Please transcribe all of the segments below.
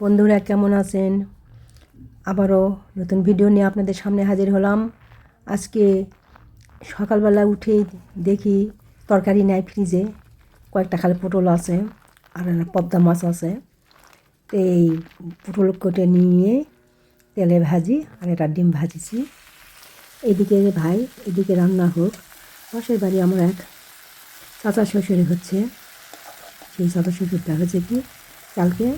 বন্ধুরা কেমন আছেন? আবারও নতুন ভিডিও নিয়ে আপনাদের সামনে হাজির হলাম। আজকে সকালবেলা উঠে দেখি তরকারি নেয় ফ্রিজে, কয়েকটা খালি পটল আছে আর পদ্মা মাছ আছে। তো এই পটল কেটে নিয়ে তেলে ভাজি আর একটা ডিম ভাজিছি। এদিকে ভাই এদিকে রান্না হোক। পাশের বাড়ি আমার এক চাচা শ্বশুরে হচ্ছে। সেই চাচা শ্বশুরটা হচ্ছে কি কালকে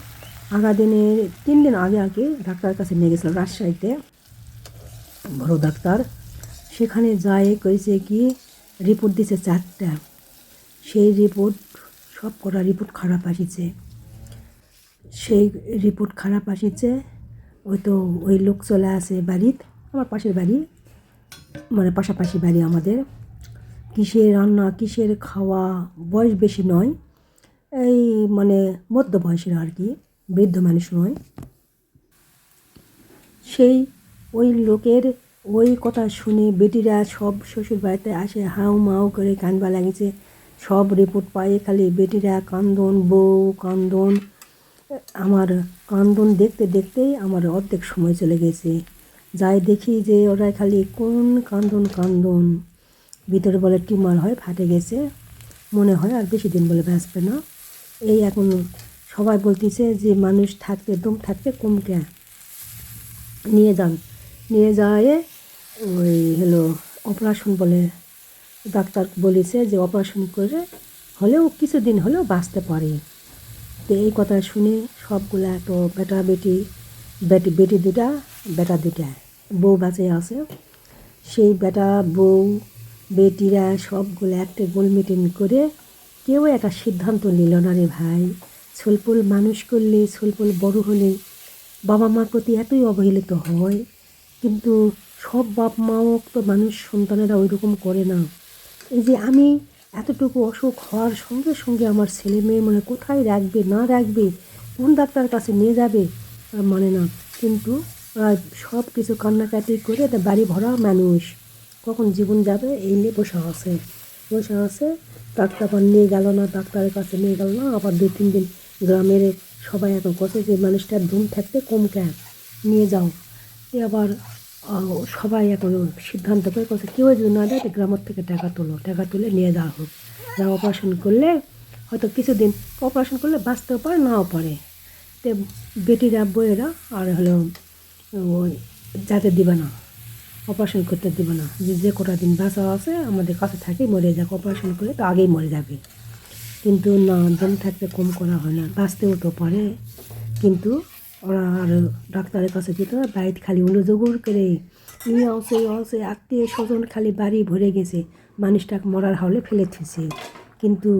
দিনের 3 দিন আগে ডাক্তারের কাছে নিয়ে গেছিলাম রাজশাহীতে, বড় ডাক্তার। সেখানে যায় করেছে কি রিপোর্ট দিছে 4টা। সেই রিপোর্ট সব কটা রিপোর্ট খারাপ আসিছে। সেই রিপোর্ট খারাপ আসিছে। ওই লোক চলে আসে বাড়িতে, আমার পাশের বাড়ি, মানে পাশাপাশি বাড়ি আমাদের। কিসের রান্না কিসের খাওয়া, বয়স বেশি নয়, এই মানে মধ্য বয়সের আর কি, বৃদ্ধ মানুষ নয়। সেই ওই লোকের ওই কথা শুনে বেটিরা সব শ্বশুর বাড়িতে আসে হাউ মাউ করে কান্দবা লাগিয়েছে। সব রিপোর্ট পায়ে খালি বেটিরা কান্দন, বউ কান্দন। আমার কান্দন দেখতে দেখতেই আমার অর্ধেক সময় চলে গেছে। যাই দেখি যে ওরা খালি কোন কান্দন কান্দন। ভিতরে বলে টিউমার হয়, ফাটে গেছে, মনে হয় আর বেশি দিন বলে বাঁচবে না। এই এখন সবাই বলতেছে যে মানুষ থাকতে দম থাকতে কমকে নিয়ে যান, নিয়ে যায় ওই অপারেশন বলে। ডাক্তার বলেছে যে অপারেশন করে হলেও কিছুদিন হলেও বাঁচতে পারে। তো এই কথা শুনে সবগুলা তো বেটি দুটা, বেটা দুটা, বউ বাঁচে আছে। সেই বেটা বউ বেটিরা সবগুলো একটা গোল মিটিং করে কেউ একটা সিদ্ধান্ত নিল না রে ভাই। ছোলপোল মানুষ করলে, ছোলপোল বড় হলে বাবা মার প্রতি এতই অবহেলিত হয়, কিন্তু সব বাপ মাও তো মানুষ সন্তানেরা ওই রকম করে না। এই যে আমি এতটুকু অসুখ হওয়ার সঙ্গে সঙ্গে আমার ছেলে মেয়ে মানে কোথায় রাখবে না রাখবে, কোন ডাক্তারের কাছে নিয়ে যাবে মানে না, কিন্তু সব কিছু কান্নাকাটি করে বাড়ি ভরা মানুষ কখন জীবন যাবে এই নিয়ে বসে আছে। ডাক্তার আবার নিয়ে গেল না, ডাক্তারের কাছে নিয়ে গেল না, আবার 2-3 দিন গ্রামের সবাই এখন কথা যে মানুষটার ধুম থাকতে কম কেন, নিয়ে যাও। আবার সবাই এখন সিদ্ধান্ত করে কথা কেউ যদি না দেয় গ্রামের থেকে টাকা তুলে নিয়ে যাওয়া হোক। যা অপারেশন করলে হয়তো কিছুদিন অপারেশন করলে বাঁচতেও পারে নাও পারে। তো বেটিরা বইয়েরা আর ওই যাতে দিবে না, অপারেশন করতে দেবে না, যে কটা দিন বাঁচা আছে আমাদের কাছে থাকে মরে যাক, অপারেশন করলে তো আগেই মরে যাবে। কিন্তু না, দম থাকতে কম করা হয় না, বাঁচতেও তো পারে। কিন্তু ওরা আর ডাক্তারের কাছে যেতে হয়, বাড়িতে খালি অনুযোগর করে নিয়ে আসে আত্মীয় স্বজন খালি বাড়ি ভরে গেছে, মানুষটাকে মরার হাওলে ফেলে দিয়েছে। কিন্তু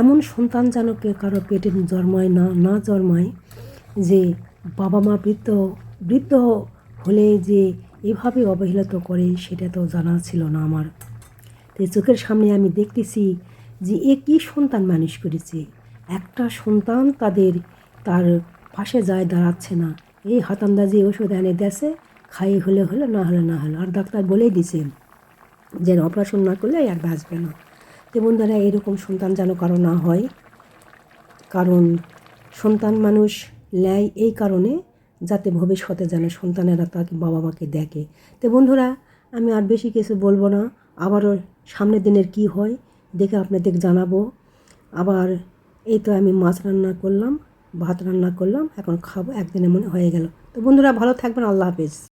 এমন সন্তান যেন কারো পেটে জন্মায় না জন্মায়, যে বাবা মা বৃদ্ধ হলে যে এভাবে অবহেলিত করে সেটা তো জানা ছিল না আমার। তো চোখের সামনে আমি দেখতেছি যে এ কী সন্তান মানুষ করেছে। একটা সন্তান তার পাশে যায় দাঁড়াচ্ছে না, এই হাতান্দাজি ওষুধ এনে দেশে খাই হলে না হলে আর ডাক্তার বলেই দিছে যে অপারেশন না করলে আর বাঁচবে না। তো বন্ধুরা এরকম সন্তান যেন কারো না হয়, কারণ সন্তান মানুষ নেয় এই কারণে যাতে ভবিষ্যতে যেন সন্তানেরা তাকে বাবা মাকে দেখে। তো বন্ধুরা আমি আর বেশি কিছু বলবো না, আবারও সামনের দিনের কি হয় দেখে আপনাদের জানাবো। আবার এই তো আমি মাছ রান্না করলাম, ভাত রান্না করলাম, এখন খাবো, একদিনে মনে হয়ে গেল। তো বন্ধুরা ভালো থাকবেন, আল্লাহ হাফেজ।